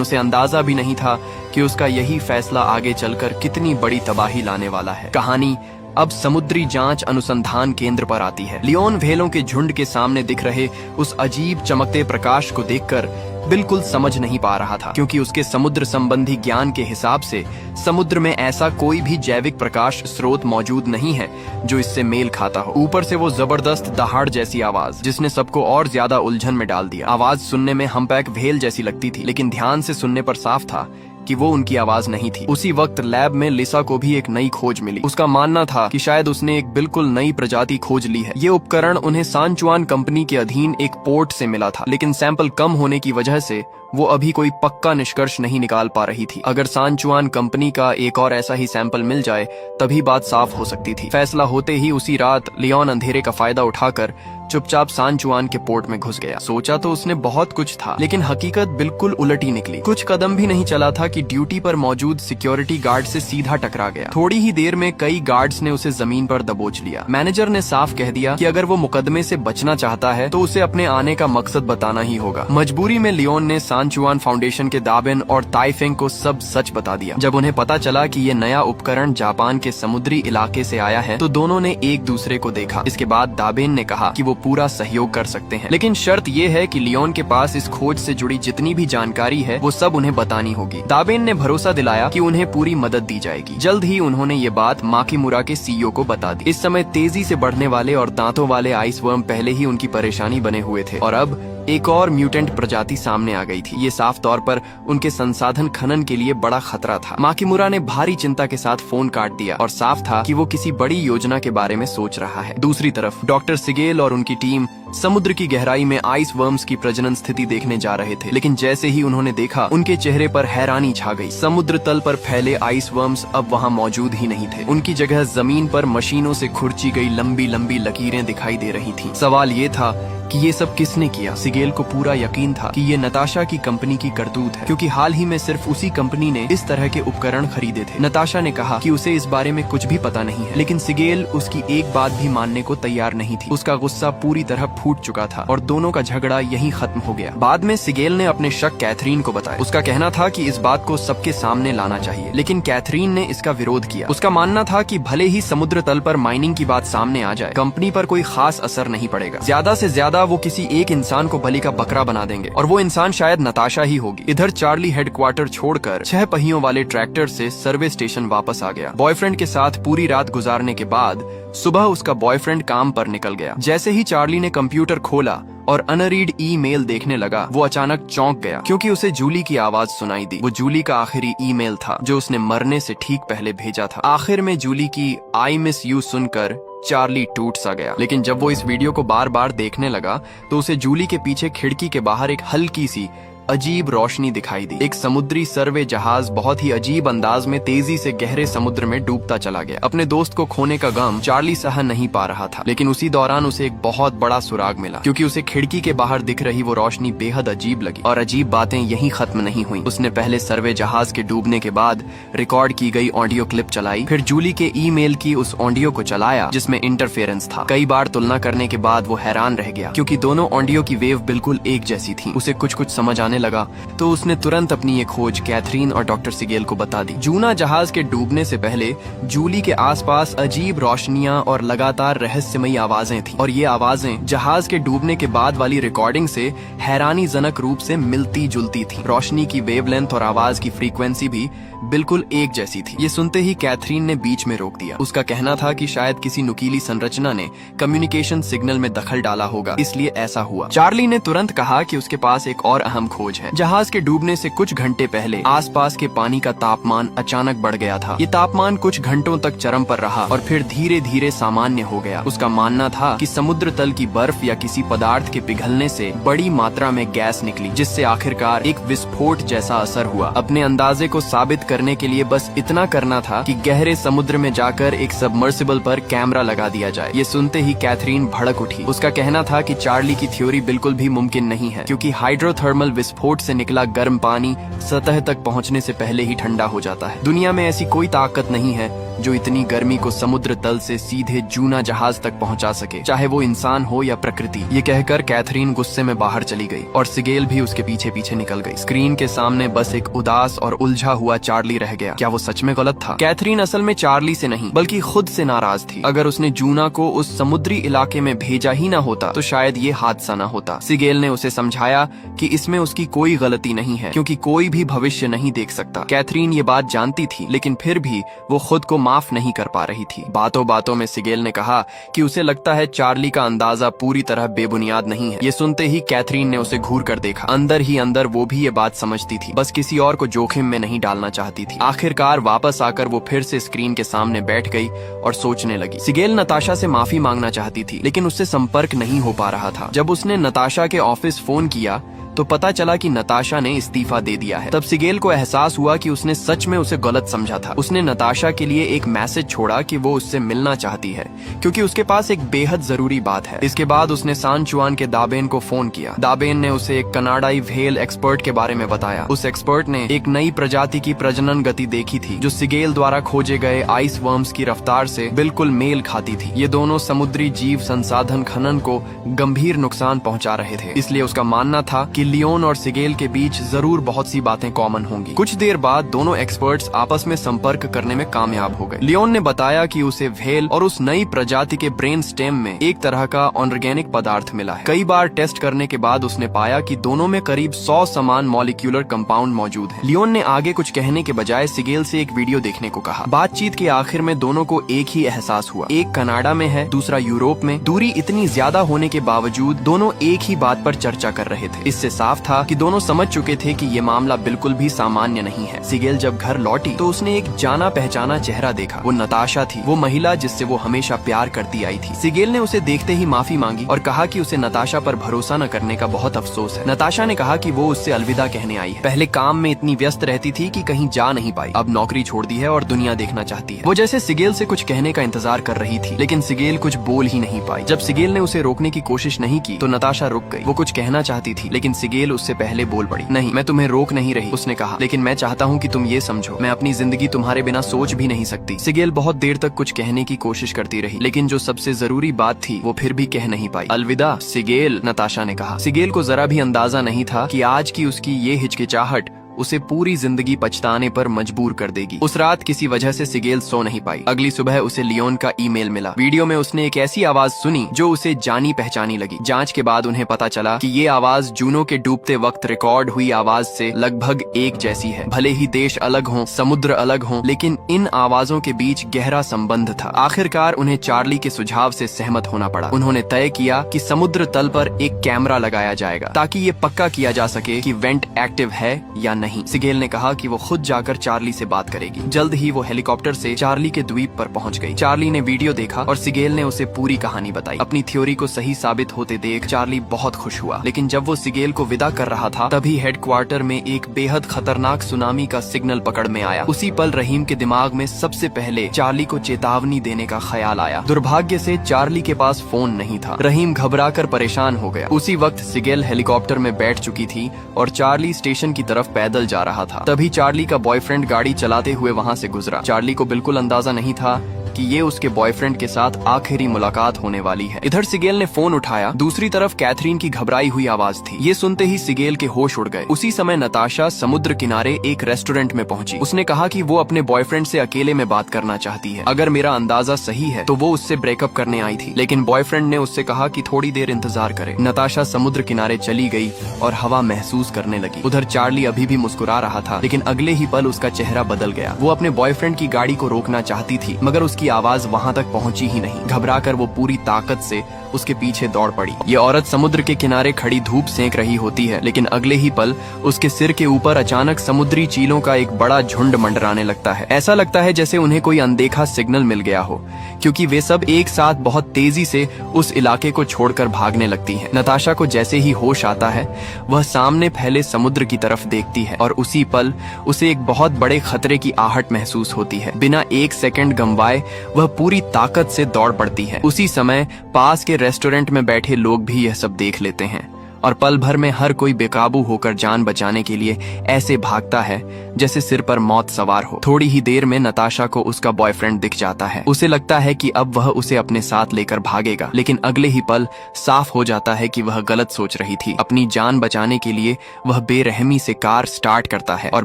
उसे अंदाजा भी नहीं था कि उसका यही फैसला आगे चलकर कितनी बड़ी तबाही लाने वाला है। कहानी अब समुद्री जांच अनुसंधान केंद्र पर आती है। लियोन व्हेलों के झुंड के सामने दिख रहे उस अजीब चमकते प्रकाश को देखकर बिल्कुल समझ नहीं पा रहा था, क्योंकि उसके समुद्र संबंधी ज्ञान के हिसाब से समुद्र में ऐसा कोई भी जैविक प्रकाश स्रोत मौजूद नहीं है जो इससे मेल खाता हो। ऊपर से वो जबरदस्त दहाड़ जैसी आवाज, जिसने सबको और ज्यादा उलझन में डाल दिया। आवाज सुनने में हम्पैक व्हेल जैसी लगती थी, लेकिन ध्यान से सुनने पर साफ था कि वो उनकी आवाज नहीं थी। उसी वक्त लैब में लिसा को भी एक नई खोज मिली। उसका मानना था कि शायद उसने एक बिल्कुल नई प्रजाति खोज ली है। ये उपकरण उन्हें सांचुआन कंपनी के अधीन एक पोर्ट से मिला था, लेकिन सैंपल कम होने की वजह से वो अभी कोई पक्का निष्कर्ष नहीं निकाल पा रही थी। अगर सांचुआन कंपनी का एक और ऐसा ही सैंपल मिल जाए तभी बात साफ हो सकती थी। फैसला होते ही उसी रात लियोन अंधेरे का फायदा उठाकर चुपचाप सांचुआन के पोर्ट में घुस गया। सोचा तो उसने बहुत कुछ था, लेकिन हकीकत बिल्कुल उलट ही निकली। कुछ कदम भी नहीं चला था कि ड्यूटी पर मौजूद सिक्योरिटी गार्ड से सीधा टकरा गया। थोड़ी ही देर में कई गार्ड्स ने उसे जमीन पर दबोच लिया। मैनेजर ने साफ कह दिया कि अगर वो मुकदमे से बचना चाहता है तो उसे अपने आने का मकसद बताना ही होगा। मजबूरी में लियोन ने सांचुआन फाउंडेशन के दाबिन और ताइफेंग को सब सच बता दिया। जब उन्हें पता चला कि ये नया उपकरण जापान के समुद्री इलाके से आया है तो दोनों ने एक दूसरे को देखा। इसके बाद दाबेन ने कहा कि वो पूरा सहयोग कर सकते हैं, लेकिन शर्त ये है कि लियोन के पास इस खोज से जुड़ी जितनी भी जानकारी है वो सब उन्हें बतानी होगी। दाबेन ने भरोसा दिलाया कि उन्हें पूरी मदद दी जाएगी। जल्द ही उन्होंने ये बात माकिमुरा के सीईओ को बता दी। इस समय तेजी से बढ़ने वाले और दांतों वाले आइस वर्म पहले ही उनकी परेशानी बने हुए थे और अब एक और म्यूटेंट प्रजाति सामने आ गई थी। ये साफ तौर पर उनके संसाधन खनन के लिए बड़ा खतरा था। माकिमुरा ने भारी चिंता के साथ फोन काट दिया और साफ था कि वो किसी बड़ी योजना के बारे में सोच रहा है। दूसरी तरफ डॉक्टर सिगेल और उनकी टीम समुद्र की गहराई में आइस वर्म्स की प्रजनन स्थिति देखने जा रहे थे, लेकिन जैसे ही उन्होंने देखा उनके चेहरे पर हैरानी छा गई। समुद्र तल पर फैले आइस वर्म्स अब वहाँ मौजूद ही नहीं थे। उनकी जगह जमीन पर मशीनों से खुरची गई लंबी लंबी लकीरें दिखाई दे रही थीं। सवाल ये था कि ये सब किसने किया। सिगेल को पूरा यकीन था कि ये नताशा की कंपनी की करतूत है, क्योंकि हाल ही में सिर्फ उसी कंपनी ने इस तरह के उपकरण खरीदे थे। नताशा ने कहा कि उसे इस बारे में कुछ भी पता नहीं है, लेकिन सिगेल उसकी एक बात भी मानने को तैयार नहीं थी। उसका गुस्सा पूरी तरह फूट चुका था और दोनों का झगड़ा यहीं खत्म हो गया। बाद में सिगेल ने अपने शक कैथरीन को बताया। उसका कहना था कि इस बात को सबके सामने लाना चाहिए, लेकिन कैथरीन ने इसका विरोध किया। उसका मानना था कि भले ही समुद्र तल पर माइनिंग की बात सामने आ जाए, कंपनी पर कोई खास असर नहीं पड़ेगा। ज्यादा से ज्यादा वो किसी एक इंसान को बलि का बकरा बना देंगे और वो इंसान शायद नताशा ही होगी। इधर चार्ली हेडक्वार्टर छोड़कर 6 पहियों वाले ट्रैक्टर से सर्वे स्टेशन वापस आ गया। बॉयफ्रेंड के साथ पूरी रात गुजारने के बाद सुबह उसका बॉयफ्रेंड काम पर निकल गया। जैसे ही चार्ली ने कंप्यूटर खोला और अनरीड ईमेल देखने लगा, वो अचानक चौंक गया, क्योंकि उसे जूली की आवाज सुनाई दी। वो जूली का आखिरी ईमेल था जो उसने मरने से ठीक पहले भेजा था। आखिर में जूली की आई मिस यू सुनकर चार्ली टूट सा गया। लेकिन जब वो इस वीडियो को बार बार देखने लगा तो उसे जूली के पीछे खिड़की के बाहर एक हल्की सी अजीब रोशनी दिखाई दी। एक समुद्री सर्वे जहाज बहुत ही अजीब अंदाज में तेजी से गहरे समुद्र में डूबता चला गया। अपने दोस्त को खोने का गम चार्ली सह नहीं पा रहा था, लेकिन उसी दौरान उसे एक बहुत बड़ा सुराग मिला, क्योंकि उसे खिड़की के बाहर दिख रही वो रोशनी बेहद अजीब लगी। और अजीब बातें यहीं खत्म नहीं हुई। उसने पहले सर्वे जहाज के डूबने के बाद रिकॉर्ड की गई ऑडियो क्लिप चलाई, फिर जूली के ईमेल की उस ऑडियो को चलाया जिसमें इंटरफेरेंस था। कई बार तुलना करने के बाद वो हैरान रह गया, क्योंकि दोनों ऑडियो की वेव बिल्कुल एक जैसी थी। उसे कुछ समझ आने जाने लगा तो उसने तुरंत अपनी ये खोज कैथरीन और डॉक्टर सिगेल को बता दी। जूना जहाज के डूबने से पहले जूली के आसपास अजीब रोशनियां और लगातार रहस्यमयी आवाजें थी, और ये आवाजें जहाज के डूबने के बाद वाली रिकॉर्डिंग से हैरानीजनक रूप से मिलती जुलती थी। रोशनी की वेवलेंथ और आवाज की फ्रीक्वेंसी भी बिल्कुल एक जैसी थी। ये सुनते ही कैथरीन ने बीच में रोक दिया। उसका कहना था कि शायद किसी नुकीली संरचना ने कम्युनिकेशन सिग्नल में दखल डाला होगा, इसलिए ऐसा हुआ। चार्ली ने तुरंत कहा कि उसके पास एक और अहम खोज है। जहाज के डूबने से कुछ घंटे पहले आसपास के पानी का तापमान अचानक बढ़ गया था। ये तापमान कुछ घंटों तक चरम पर रहा और फिर धीरे धीरे सामान्य हो गया। उसका मानना था कि समुद्र तल की बर्फ या किसी पदार्थ के पिघलने से बड़ी मात्रा में गैस निकली, जिससे आखिरकार एक विस्फोट जैसा असर हुआ। अपने अंदाजे को साबित करने के लिए बस इतना करना था कि गहरे समुद्र में जाकर एक सबमर्सिबल पर कैमरा लगा दिया जाए। ये सुनते ही कैथरीन भड़क उठी। उसका कहना था कि चार्ली की थ्योरी बिल्कुल भी मुमकिन नहीं है, क्योंकि हाइड्रोथर्मल विस्फोट से निकला गर्म पानी सतह तक पहुंचने से पहले ही ठंडा हो जाता है। दुनिया में ऐसी कोई ताकत नहीं है जो इतनी गर्मी को समुद्र तल से सीधे जूना जहाज तक पहुंचा सके, चाहे वो इंसान हो या प्रकृति। ये कहकर कैथरीन गुस्से में बाहर चली गई और सिगेल भी उसके पीछे पीछे निकल गई। स्क्रीन के सामने बस एक उदास और उलझा हुआ चार्ली रह गया। क्या वो सच में गलत था? कैथरीन असल में चार्ली से नहीं बल्कि खुद से नाराज थी। अगर उसने जूना को उस समुद्री इलाके में भेजा ही ना होता तो शायद ये हादसा ना होता। सिगेल ने उसे समझाया कि इसमें उसकी कोई गलती नहीं है, क्योंकि कोई भी भविष्य नहीं देख सकता। कैथरीन ये बात जानती थी, लेकिन फिर भी वो खुद को माफ नहीं कर पा रही थी। बातों बातों में सिगेल ने कहा कि उसे लगता है चार्ली का अंदाजा पूरी तरह बेबुनियाद नहीं है। ये सुनते ही कैथरीन ने उसे घूर कर देखा। अंदर ही अंदर वो भी ये बात समझती थी, बस किसी और को जोखिम में नहीं डालना चाहती थी। आखिरकार वापस आकर वो फिर से स्क्रीन के सामने बैठ गई और सोचने लगी। सिगेल नताशा से माफी मांगना चाहती थी, लेकिन उससे संपर्क नहीं हो पा रहा था। जब उसने नताशा के ऑफिस फोन किया तो पता चला कि नताशा ने इस्तीफा दे दिया है। तब सिगेल को एहसास हुआ कि उसने सच में उसे गलत समझा था। उसने नताशा के लिए एक मैसेज छोड़ा कि वो उससे मिलना चाहती है, क्योंकि उसके पास एक बेहद जरूरी बात है। इसके बाद उसने सान चुआन के दाबेन को फोन किया। दाबेन ने उसे एक कनाडाई व्हेल एक्सपर्ट के बारे में बताया। उस एक्सपर्ट ने एक नई प्रजाति की प्रजनन गति देखी थी जो सिगेल द्वारा खोजे गए आइस वर्म्स की रफ्तार से बिल्कुल मेल खाती थी। ये दोनों समुद्री जीव संसाधन खनन को गंभीर नुकसान पहुंचा रहे थे, इसलिए उसका मानना था कि लियोन और सिगेल के बीच जरूर बहुत सी बातें कॉमन होंगी। कुछ देर बाद दोनों एक्सपर्ट्स आपस में संपर्क करने में कामयाब हो गए। लियोन ने बताया कि उसे व्हेल और उस नई प्रजाति के ब्रेन स्टेम में एक तरह का ऑर्गेनिक पदार्थ मिला है। कई बार टेस्ट करने के बाद उसने पाया कि दोनों में करीब 100 समान मॉलिक्यूलर कंपाउंड मौजूद है। लियोन ने आगे कुछ कहने के बजाय सिगेल से एक वीडियो देखने को कहा। बातचीत के आखिर में दोनों को एक ही एहसास हुआ, एक कनाडा में है, दूसरा यूरोप में। दूरी इतनी ज्यादा होने के बावजूद दोनों एक ही बात पर चर्चा कर रहे थे। इससे साफ था कि दोनों समझ चुके थे कि ये मामला बिल्कुल भी सामान्य नहीं है। सिगेल जब घर लौटी तो उसने एक जाना पहचाना चेहरा देखा। वो नताशा थी, वो महिला जिससे वो हमेशा प्यार करती आई थी। सिगेल ने उसे देखते ही माफी मांगी और कहा कि उसे नताशा पर भरोसा न करने का बहुत अफसोस है। नताशा ने कहा कि वो उससे अलविदा कहने आई है। पहले काम में इतनी व्यस्त रहती थी कि कहीं जा नहीं पाई, अब नौकरी छोड़ दी है और दुनिया देखना चाहती है। वो जैसे सिगेल से कुछ कहने का इंतजार कर रही थी, लेकिन सिगेल कुछ बोल ही नहीं पाई। जब सिगेल ने उसे रोकने की कोशिश नहीं की तो नताशा रुक गई। वो कुछ कहना चाहती थी, लेकिन सिगेल उससे पहले बोल पड़ी। नहीं, मैं तुम्हें रोक नहीं रही, उसने कहा, लेकिन मैं चाहता हूँ कि तुम ये समझो, मैं अपनी जिंदगी तुम्हारे बिना सोच भी नहीं सकती। सिगेल बहुत देर तक कुछ कहने की कोशिश करती रही, लेकिन जो सबसे जरूरी बात थी वो फिर भी कह नहीं पाई। अलविदा सिगेल, नताशा ने कहा। सिगेल को जरा भी अंदाजा नहीं था कि आज की उसकी ये हिचकिचाहट उसे पूरी जिंदगी पछताने पर मजबूर कर देगी। उस रात किसी वजह से सिगेल सो नहीं पाई। अगली सुबह उसे लियोन का ईमेल मिला। वीडियो में उसने एक ऐसी आवाज सुनी जो उसे जानी पहचानी लगी। जांच के बाद उन्हें पता चला कि ये आवाज जूनो के डूबते वक्त रिकॉर्ड हुई आवाज से लगभग एक जैसी है। भले ही देश अलग हों, समुद्र अलग हों, लेकिन इन आवाजों के बीच गहरा संबंध था। आखिरकार उन्हें चार्ली के सुझाव से सहमत होना पड़ा। उन्होंने तय किया कि समुद्र तल पर एक कैमरा लगाया जाएगा ताकि ये पक्का किया जा सके कि वेंट एक्टिव है या नहीं। सिगेल ने कहा कि वो खुद जाकर चार्ली से बात करेगी। जल्द ही वो हेलीकॉप्टर से चार्ली के द्वीप पर पहुंच गई। चार्ली ने वीडियो देखा और सिगेल ने उसे पूरी कहानी बताई। अपनी थ्योरी को सही साबित होते देख चार्ली बहुत खुश हुआ, लेकिन जब वो सिगेल को विदा कर रहा था तभी हेडक्वार्टर में एक बेहद खतरनाक सुनामी का सिग्नल पकड़ में आया। उसी पल रहीम के दिमाग में सबसे पहले चार्ली को चेतावनी देने का ख्याल आया। दुर्भाग्य से चार्ली के पास फोन नहीं था। रहीम घबराकर परेशान हो गया। उसी वक्त सिगेल हेलीकॉप्टर में बैठ चुकी थी और चार्ली स्टेशन की तरफ पैदल जा रहा था। तभी चार्ली का बॉयफ्रेंड गाड़ी चलाते हुए वहां से गुजरा। चार्ली को बिल्कुल अंदाजा नहीं था कि ये उसके बॉयफ्रेंड के साथ आखिरी मुलाकात होने वाली है। इधर सिगेल ने फोन उठाया, दूसरी तरफ कैथरीन की घबराई हुई आवाज थी। ये सुनते ही सिगेल के होश उड़ गए। उसी समय नताशा समुद्र किनारे एक रेस्टोरेंट में पहुंची। उसने कहा कि वो अपने बॉयफ्रेंड से अकेले में बात करना चाहती है। अगर मेरा अंदाजा सही है तो वो उससे ब्रेकअप करने आई थी, लेकिन बॉयफ्रेंड ने उससे कहा कि थोड़ी देर इंतजार करे। नताशा समुद्र किनारे चली गई और हवा महसूस करने लगी। उधर चार्ली अभी भी मुस्कुरा रहा था, लेकिन अगले ही पल उसका चेहरा बदल गया। वो अपने बॉयफ्रेंड की गाड़ी को रोकना चाहती थी, मगर उसकी आवाज वहां तक पहुंची ही नहीं। घबराकर वो पूरी ताकत से उसके पीछे दौड़ पड़ी। ये औरत समुद्र के किनारे खड़ी धूप सेंक रही होती है, लेकिन अगले ही पल उसके सिर के ऊपर अचानक समुद्री चीलों का एक बड़ा झुंड मंडराने लगता है। ऐसा लगता है जैसे उन्हें कोई अनदेखा सिग्नल मिल गया हो, क्योंकि वे सब एक साथ बहुत तेजी से उस इलाके को छोड़कर भागने लगती हैं। नताशा को जैसे ही होश आता है, वह सामने फैले समुद्र की तरफ देखती है और उसी पल उसे एक बहुत बड़े खतरे की आहट महसूस होती है। बिना एक सेकंड गंवाए वह पूरी ताकत से दौड़ पड़ती है। उसी समय पास के रेस्टोरेंट में बैठे लोग भी यह सब देख लेते हैं और पल भर में हर कोई बेकाबू होकर जान बचाने के लिए ऐसे भागता है जैसे सिर पर मौत सवार हो। थोड़ी ही देर में नताशा को उसका बॉयफ्रेंड दिख जाता है। उसे लगता है कि अब वह उसे अपने साथ लेकर भागेगा, लेकिन अगले ही पल साफ हो जाता है कि वह गलत सोच रही थी। अपनी जान बचाने के लिए वह बेरहमी से कार स्टार्ट करता है और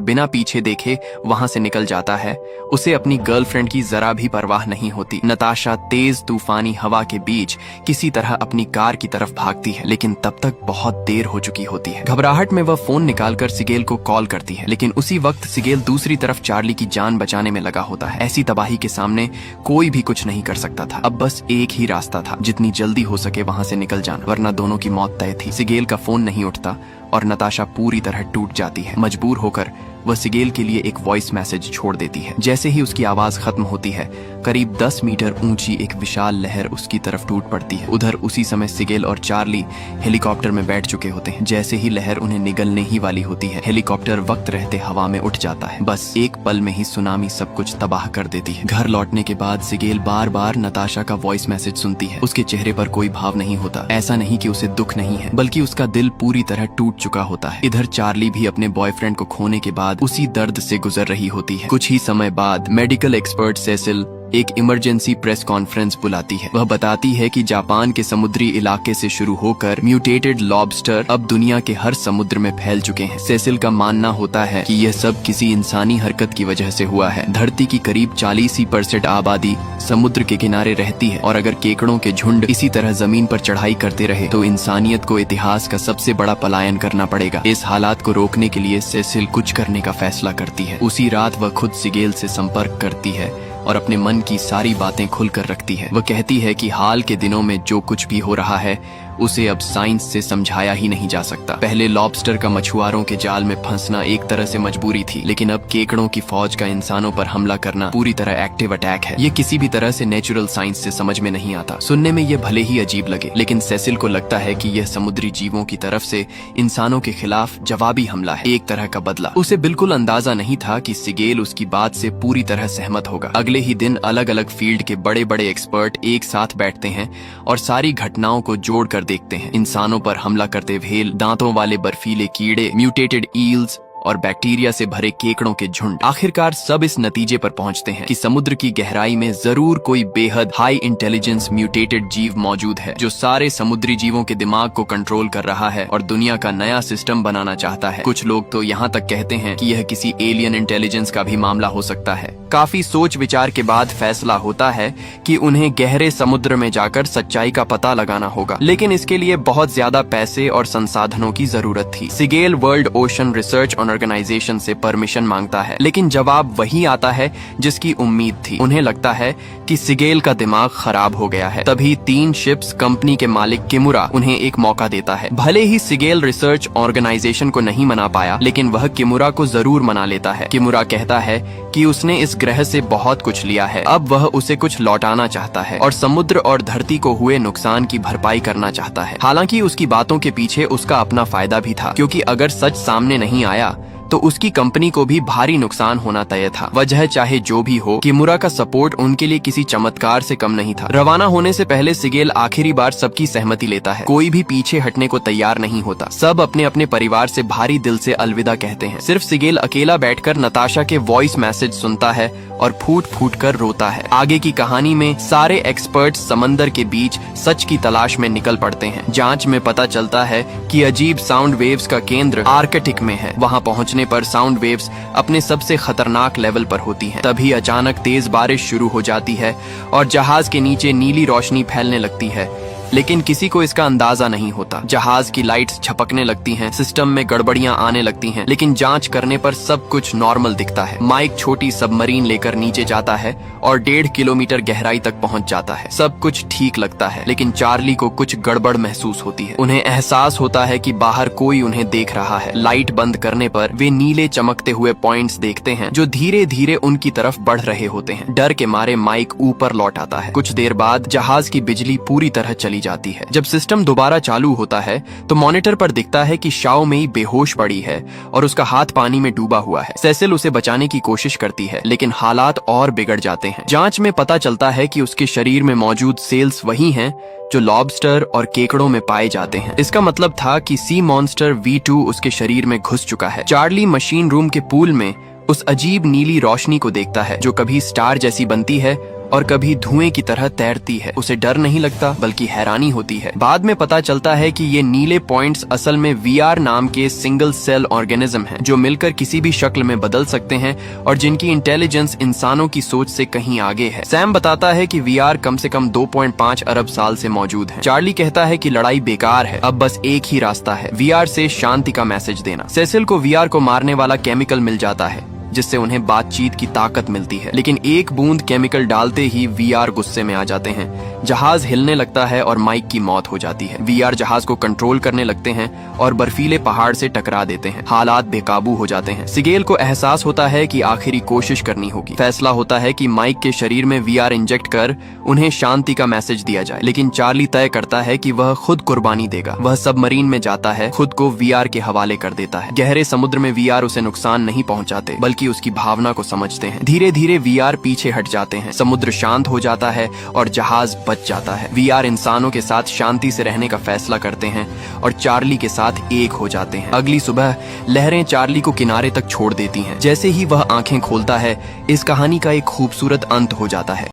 बिना पीछे देखे वहां से निकल जाता है। उसे अपनी गर्लफ्रेंड की जरा भी परवाह नहीं होती। नताशा तेज तूफानी हवा के बीच किसी तरह अपनी कार की तरफ भागती है, लेकिन तब तक बहुत देर हो चुकी होती है। घबराहट में वह फोन निकालकर सिगेल को कॉल करती है, लेकिन उसी वक्त सिगेल दूसरी तरफ चार्ली की जान बचाने में लगा होता है। ऐसी तबाही के सामने कोई भी कुछ नहीं कर सकता था। अब बस एक ही रास्ता था, जितनी जल्दी हो सके वहां से निकल जाना, वरना दोनों की मौत तय थी। सिगेल का फोन नहीं उठता और नताशा पूरी तरह टूट जाती है। मजबूर होकर वह सिगेल के लिए एक वॉइस मैसेज छोड़ देती है। जैसे ही उसकी आवाज खत्म होती है, करीब 10 मीटर ऊंची एक विशाल लहर उसकी तरफ टूट पड़ती है। उधर उसी समय सिगेल और चार्ली हेलीकॉप्टर में बैठ चुके होते हैं। जैसे ही लहर उन्हें निगलने ही वाली होती है, हेलीकॉप्टर वक्त रहते हवा में उठ जाता है। बस एक पल में ही सुनामी सब कुछ तबाह कर देती है। घर लौटने के बाद सिगेल बार बार नताशा का वॉइस मैसेज सुनती है। उसके चेहरे पर कोई भाव नहीं होता। ऐसा नहीं कि उसे दुख नहीं है, बल्कि उसका दिल पूरी तरह टूट चुका होता है। इधर चार्ली भी अपने बॉयफ्रेंड को खोने के बाद उसी दर्द से गुजर रही होती है। कुछ ही समय बाद मेडिकल एक्सपर्ट सेसिल एक इमरजेंसी प्रेस कॉन्फ्रेंस बुलाती है। वह बताती है कि जापान के समुद्री इलाके से शुरू होकर म्यूटेटेड लॉबस्टर अब दुनिया के हर समुद्र में फैल चुके हैं। सेसिल का मानना होता है कि यह सब किसी इंसानी हरकत की वजह से हुआ है। धरती की करीब 40% आबादी समुद्र के किनारे रहती है और अगर केकड़ों के झुंड इसी तरह जमीन पर चढ़ाई करते रहे तो इंसानियत को इतिहास का सबसे बड़ा पलायन करना पड़ेगा। इस हालात को रोकने के लिए सेसिल कुछ करने का फैसला करती है। उसी रात वह खुद सिगेल से संपर्क करती है और अपने मन की सारी बातें खुलकर रखती है। वह कहती है कि हाल के दिनों में जो कुछ भी हो रहा है उसे अब साइंस से समझाया ही नहीं जा सकता। पहले लॉबस्टर का मछुआरों के जाल में फंसना एक तरह से मजबूरी थी, लेकिन अब केकड़ों की फौज का इंसानों पर हमला करना पूरी तरह एक्टिव अटैक है। ये किसी भी तरह से नेचुरल साइंस से समझ में नहीं आता। सुनने में ये भले ही अजीब लगे, लेकिन सेसिल को लगता है कि यह समुद्री जीवों की तरफ से इंसानों के खिलाफ जवाबी हमला है, एक तरह का बदला। उसे बिल्कुल अंदाजा नहीं था कि सिगेल उसकी बात से पूरी तरह सहमत होगा। अगले ही दिन अलग अलग फील्ड के बड़े बड़े एक्सपर्ट एक साथ बैठते हैं और सारी घटनाओं को जोड़कर देखते हैं। इंसानों पर हमला करते व्हेल, दांतों वाले बर्फीले कीड़े, म्यूटेटेड ईल्स और बैक्टीरिया से भरे केकड़ों के झुंड। आखिरकार सब इस नतीजे पर पहुंचते हैं कि समुद्र की गहराई में जरूर कोई बेहद हाई इंटेलिजेंस म्यूटेटेड जीव मौजूद है, जो सारे समुद्री जीवों के दिमाग को कंट्रोल कर रहा है और दुनिया का नया सिस्टम बनाना चाहता है। कुछ लोग तो यहाँ तक कहते हैं कि यह किसी एलियन इंटेलिजेंस का भी मामला हो सकता है। काफी सोच विचार के बाद फैसला होता है कि उन्हें गहरे समुद्र में जाकर सच्चाई का पता लगाना होगा, लेकिन इसके लिए बहुत ज्यादा पैसे और संसाधनों की जरूरत थी। Siegel world ocean research organisation से परमिशन मांगता है, लेकिन जवाब वही आता है जिसकी उम्मीद थी। उन्हें लगता है कि सिगेल का दिमाग खराब हो गया है। तभी 3 शिप्स कंपनी के मालिक किमुरा उन्हें एक मौका देता है। भले ही सिगेल रिसर्च ऑर्गेनाइजेशन को नहीं मना पाया, लेकिन वह किमुरा को जरूर मना लेता है। किमुरा कहता है कि उसने इस ग्रह से बहुत कुछ लिया है, अब वह उसे कुछ लौटाना चाहता है और समुद्र और धरती को हुए नुकसान की भरपाई करना चाहता है। हालांकि उसकी बातों के पीछे उसका अपना फायदा भी था, क्योंकि अगर सच सामने नहीं आया तो उसकी कंपनी को भी भारी नुकसान होना तय था। वजह चाहे जो भी हो, किमुरा का सपोर्ट उनके लिए किसी चमत्कार से कम नहीं था। रवाना होने से पहले सिगेल आखिरी बार सबकी सहमति लेता है। कोई भी पीछे हटने को तैयार नहीं होता। सब अपने अपने परिवार से भारी दिल से अलविदा कहते हैं। सिर्फ सिगेल अकेला बैठकर नताशा के वॉइस मैसेज सुनता है और फूट फूट कर रोता है। आगे की कहानी में सारे एक्सपर्ट्स समंदर के बीच सच की तलाश में निकल पड़ते हैं। जांच में पता चलता है कि अजीब साउंड वेव्स का केंद्र आर्कटिक में है। वहां पहुंचने पर साउंड वेव्स अपने सबसे खतरनाक लेवल पर होती हैं। तभी अचानक तेज बारिश शुरू हो जाती है और जहाज के नीचे नीली रोशनी फैलने लगती है, लेकिन किसी को इसका अंदाजा नहीं होता। जहाज की लाइट्स झपकने लगती हैं, सिस्टम में गड़बड़ियां आने लगती हैं, लेकिन जांच करने पर सब कुछ नॉर्मल दिखता है। माइक छोटी सबमरीन लेकर नीचे जाता है और 1.5 किलोमीटर गहराई तक पहुंच जाता है। सब कुछ ठीक लगता है, लेकिन चार्ली को कुछ गड़बड़ महसूस होती है। उन्हें एहसास होता है कि बाहर कोई उन्हें देख रहा है। लाइट बंद करने पर वे नीले चमकते हुए पॉइंट्स देखते हैं जो धीरे धीरे उनकी तरफ बढ़ रहे होते हैं। डर के मारे माइक ऊपर लौट आता है। कुछ देर बाद जहाज की बिजली पूरी तरह चली जाती है। जब सिस्टम दोबारा चालू होता है तो मॉनिटर पर दिखता है कि शाओ मेई बेहोश पड़ी है और उसका हाथ पानी में डूबा हुआ है। सेसिल उसे बचाने की कोशिश करती है, लेकिन हालात और बिगड़ जाते हैं। जांच में पता चलता है कि उसके शरीर में मौजूद सेल्स वही हैं जो लॉबस्टर और केकड़ों में पाए जाते हैं। इसका मतलब था कि सी मॉन्स्टर V2 उसके शरीर में घुस चुका है। चार्ली मशीन रूम के पूल में उस अजीब नीली रोशनी को देखता है जो कभी स्टार जैसी बनती है और कभी धुएं की तरह तैरती है। उसे डर नहीं लगता बल्कि हैरानी होती है। बाद में पता चलता है कि ये नीले पॉइंट्स असल में VR नाम के सिंगल सेल ऑर्गेनिज्म हैं जो मिलकर किसी भी शक्ल में बदल सकते हैं और जिनकी इंटेलिजेंस इंसानों की सोच से कहीं आगे है। सैम बताता है कि VR कम से कम 2.5 अरब साल से मौजूद है। चार्ली कहता है कि लड़ाई बेकार है, अब बस एक ही रास्ता है, VR से शांति का मैसेज देना। सेसिल को VR को मारने वाला केमिकल मिल जाता है जिससे उन्हें बातचीत की ताकत मिलती है, लेकिन एक बूंद केमिकल डालते ही VR गुस्से में आ जाते हैं। जहाज हिलने लगता है और माइक की मौत हो जाती है। VR जहाज को कंट्रोल करने लगते हैं और बर्फीले पहाड़ से टकरा देते हैं। हालात बेकाबू हो जाते हैं। सिगेल को एहसास होता है कि आखिरी कोशिश करनी होगी। फैसला होता है कि माइक के शरीर में VR इंजेक्ट कर उन्हें शांति का मैसेज दिया जाए, लेकिन चार्ली तय करता है कि वह खुद कुर्बानी देगा। वह सबमरीन में जाता है, खुद को VR के हवाले कर देता है। गहरे समुद्र में VR उसे नुकसान नहीं पहुंचाते बल्कि उसकी भावना को समझते हैं। धीरे धीरे VR पीछे हट जाते हैं। समुद्र शांत हो जाता है और जहाज बच जाता है। VR इंसानों के साथ शांति से रहने का फैसला करते हैं और चार्ली के साथ एक हो जाते हैं। अगली सुबह लहरें चार्ली को किनारे तक छोड़ देती हैं। जैसे ही वह आंखें खोलता है, इस कहानी का एक खूबसूरत अंत हो जाता है।